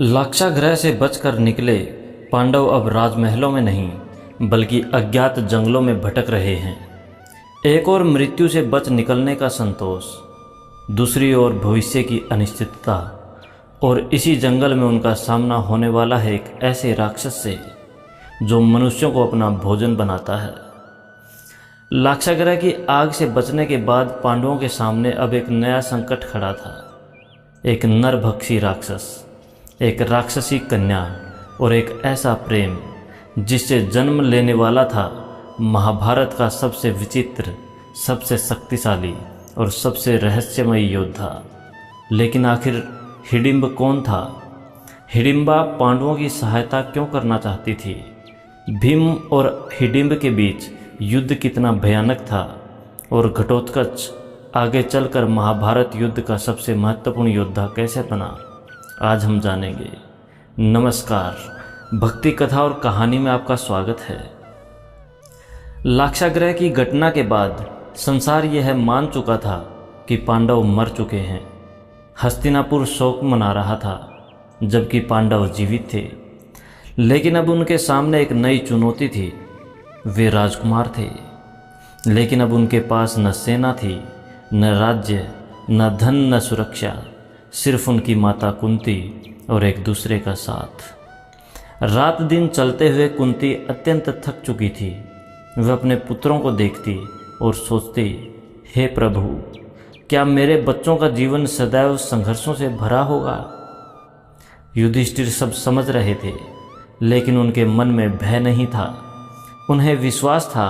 लाक्षागृह से बचकर निकले पांडव अब राजमहलों में नहीं बल्कि अज्ञात जंगलों में भटक रहे हैं। एक और मृत्यु से बच निकलने का संतोष, दूसरी ओर भविष्य की अनिश्चितता, और इसी जंगल में उनका सामना होने वाला है एक ऐसे राक्षस से जो मनुष्यों को अपना भोजन बनाता है। लाक्षागृह की आग से बचने के बाद पांडवों के सामने अब एक नया संकट खड़ा था। एक नरभक्षी राक्षस, एक राक्षसी कन्या और एक ऐसा प्रेम जिससे जन्म लेने वाला था महाभारत का सबसे विचित्र, सबसे शक्तिशाली और सबसे रहस्यमयी योद्धा। लेकिन आखिर हिडिंब कौन था? हिडिंबा पांडवों की सहायता क्यों करना चाहती थी? भीम और हिडिंब के बीच युद्ध कितना भयानक था और घटोत्कच आगे चलकर महाभारत युद्ध का सबसे महत्वपूर्ण योद्धा कैसे बना, आज हम जानेंगे। नमस्कार, भक्ति कथा और कहानी में आपका स्वागत है। लाक्षागृह की घटना के बाद संसार यह मान चुका था कि पांडव मर चुके हैं। हस्तिनापुर शोक मना रहा था जबकि पांडव जीवित थे। लेकिन अब उनके सामने एक नई चुनौती थी। वे राजकुमार थे, लेकिन अब उनके पास न सेना थी, न राज्य, न धन, न सुरक्षा, सिर्फ उनकी माता कुंती और एक दूसरे का साथ। रात दिन चलते हुए कुंती अत्यंत थक चुकी थी। वह अपने पुत्रों को देखती और सोचती, हे प्रभु, क्या मेरे बच्चों का जीवन सदैव संघर्षों से भरा होगा? युधिष्ठिर सब समझ रहे थे, लेकिन उनके मन में भय नहीं था। उन्हें विश्वास था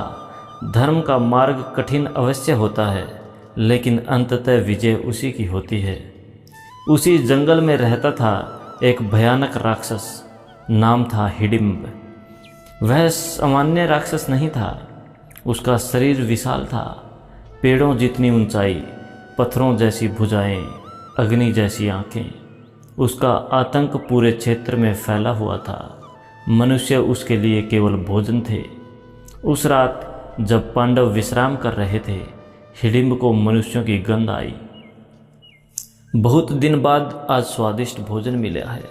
धर्म का मार्ग कठिन अवश्य होता है, लेकिन अंततः विजय उसी की होती है। उसी जंगल में रहता था एक भयानक राक्षस, नाम था हिडिंब। वह सामान्य राक्षस नहीं था। उसका शरीर विशाल था, पेड़ों जितनी ऊंचाई, पत्थरों जैसी भुजाएं, अग्नि जैसी आंखें। उसका आतंक पूरे क्षेत्र में फैला हुआ था। मनुष्य उसके लिए केवल भोजन थे। उस रात जब पांडव विश्राम कर रहे थे, हिडिंब को मनुष्यों की गंध आई। बहुत दिन बाद आज स्वादिष्ट भोजन मिला है।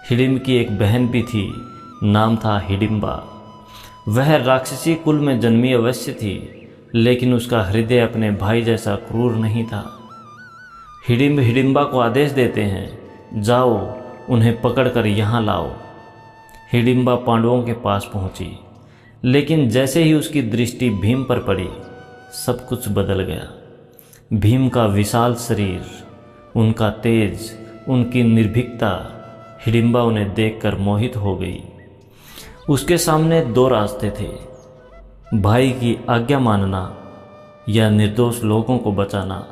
हिडिंब की एक बहन भी थी, नाम था हिडिंबा। वह राक्षसी कुल में जन्मी अवश्य थी, लेकिन उसका हृदय अपने भाई जैसा क्रूर नहीं था। हिडिंब हिडिंबा को आदेश देते हैं, जाओ उन्हें पकड़कर यहाँ लाओ। हिडिंबा पांडवों के पास पहुंची, लेकिन जैसे ही उसकी दृष्टि भीम पर पड़ी, सब कुछ बदल गया। भीम का विशाल शरीर, उनका तेज, उनकी निर्भीकता, हिडिंबा उन्हें देखकर मोहित हो गई। उसके सामने दो रास्ते थे, भाई की आज्ञा मानना या निर्दोष लोगों को बचाना।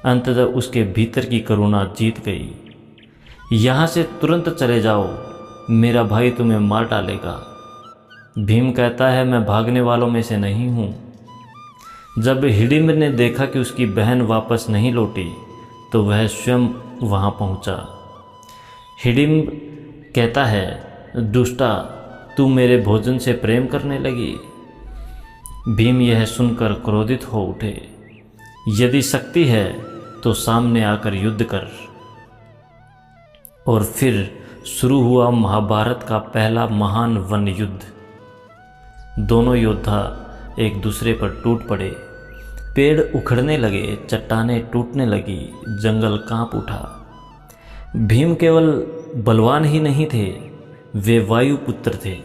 अंततः उसके भीतर की करुणा जीत गई। यहाँ से तुरंत चले जाओ, मेरा भाई तुम्हें मार डालेगा। भीम कहता है, मैं भागने वालों में से नहीं हूँ। जब हिडिंब ने देखा कि उसकी बहन वापस नहीं लौटी, तो वह स्वयं वहाँ पहुँचा। हिडिंब कहता है, दुष्टा, तू मेरे भोजन से प्रेम करने लगी। भीम यह सुनकर क्रोधित हो उठे। यदि शक्ति है तो सामने आकर युद्ध कर। और फिर शुरू हुआ महाभारत का पहला महान वन युद्ध। दोनों योद्धा एक दूसरे पर टूट पड़े। पेड़ उखड़ने लगे, चट्टानें टूटने लगी, जंगल कांप उठा। भीम केवल बलवान ही नहीं थे, वे वायुपुत्र थे।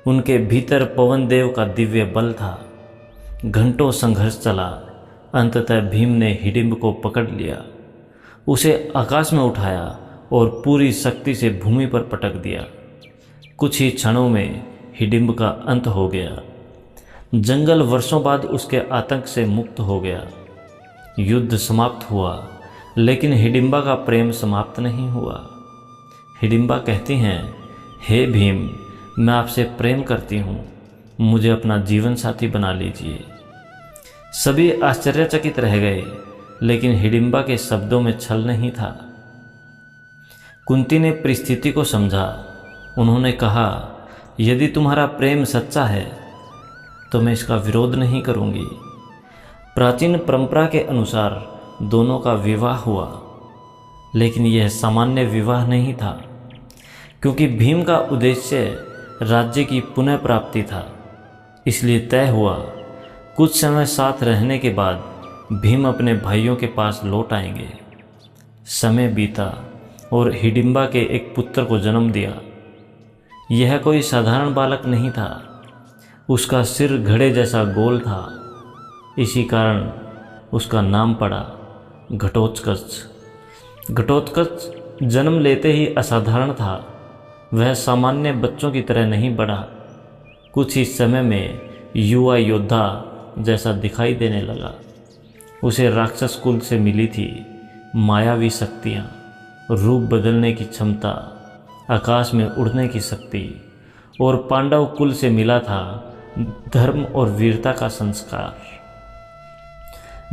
उनके भीतर पवन देव का दिव्य बल था। घंटों संघर्ष चला। अंततः भीम ने हिडिंब को पकड़ लिया, उसे आकाश में उठाया और पूरी शक्ति से भूमि पर पटक दिया। कुछ ही क्षणों में हिडिंब का अंत हो गया। जंगल वर्षों बाद उसके आतंक से मुक्त हो गया। युद्ध समाप्त हुआ, लेकिन हिडिंबा का प्रेम समाप्त नहीं हुआ। हिडिंबा कहती हैं, हे भीम, मैं आपसे प्रेम करती हूँ, मुझे अपना जीवन साथी बना लीजिए। सभी आश्चर्यचकित रह गए, लेकिन हिडिंबा के शब्दों में छल नहीं था। कुंती ने परिस्थिति को समझा। उन्होंने कहा, यदि तुम्हारा प्रेम सच्चा है तो मैं इसका विरोध नहीं करूंगी। प्राचीन परंपरा के अनुसार दोनों का विवाह हुआ, लेकिन यह सामान्य विवाह नहीं था। क्योंकि भीम का उद्देश्य राज्य की पुनः प्राप्ति था, इसलिए तय हुआ कुछ समय साथ रहने के बाद भीम अपने भाइयों के पास लौट आएंगे। समय बीता और हिडिंबा के एक पुत्र को जन्म दिया। यह कोई साधारण बालक नहीं था, उसका सिर घड़े जैसा गोल था। इसी कारण उसका नाम पड़ा घटोत्कच। घटोत्कच जन्म लेते ही असाधारण था। वह सामान्य बच्चों की तरह नहीं बढ़ा, कुछ ही समय में युवा योद्धा जैसा दिखाई देने लगा। उसे राक्षस कुल से मिली थी मायावी शक्तियाँ, रूप बदलने की क्षमता, आकाश में उड़ने की शक्ति, और पांडव कुल से मिला था धर्म और वीरता का संस्कार।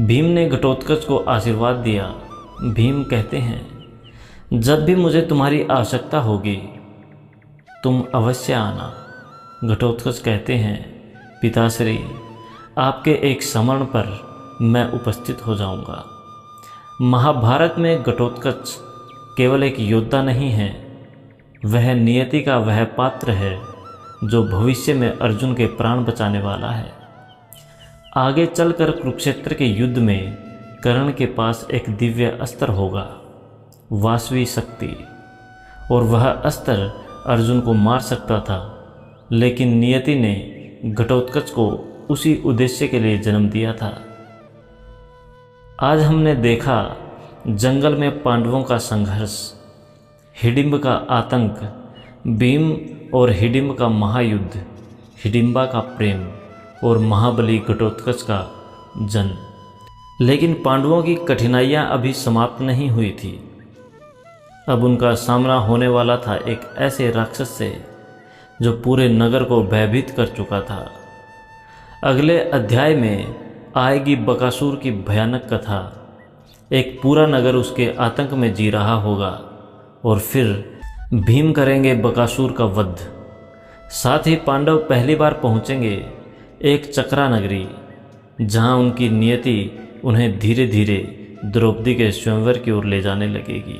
भीम ने घटोत्कच को आशीर्वाद दिया। भीम कहते हैं, जब भी मुझे तुम्हारी आवश्यकता होगी तुम अवश्य आना। घटोत्कच कहते हैं, पिताश्री, आपके एक स्मरण पर मैं उपस्थित हो जाऊंगा। महाभारत में घटोत्कच केवल एक योद्धा नहीं है, वह नियति का वह पात्र है जो भविष्य में अर्जुन के प्राण बचाने वाला है। आगे चलकर कुरुक्षेत्र के युद्ध में कर्ण के पास एक दिव्य अस्त्र होगा, वासवी शक्ति, और वह अस्त्र अर्जुन को मार सकता था, लेकिन नियति ने घटोत्कच को उसी उद्देश्य के लिए जन्म दिया था। आज हमने देखा जंगल में पांडवों का संघर्ष, हिडिंब का आतंक, भीम और हिडिंब का महायुद्ध, हिडिंबा का प्रेम और महाबली घटोत्कच का जन्म। लेकिन पांडवों की कठिनाइयां अभी समाप्त नहीं हुई थी। अब उनका सामना होने वाला था एक ऐसे राक्षस से जो पूरे नगर को भयभीत कर चुका था। अगले अध्याय में आएगी बकासुर की भयानक कथा। एक पूरा नगर उसके आतंक में जी रहा होगा और फिर भीम करेंगे बकासुर का वध। साथ ही पांडव पहली बार पहुंचेंगे एक चक्रा नगरी, जहां उनकी नियति उन्हें धीरे धीरे द्रौपदी के स्वयंवर की ओर ले जाने लगेगी।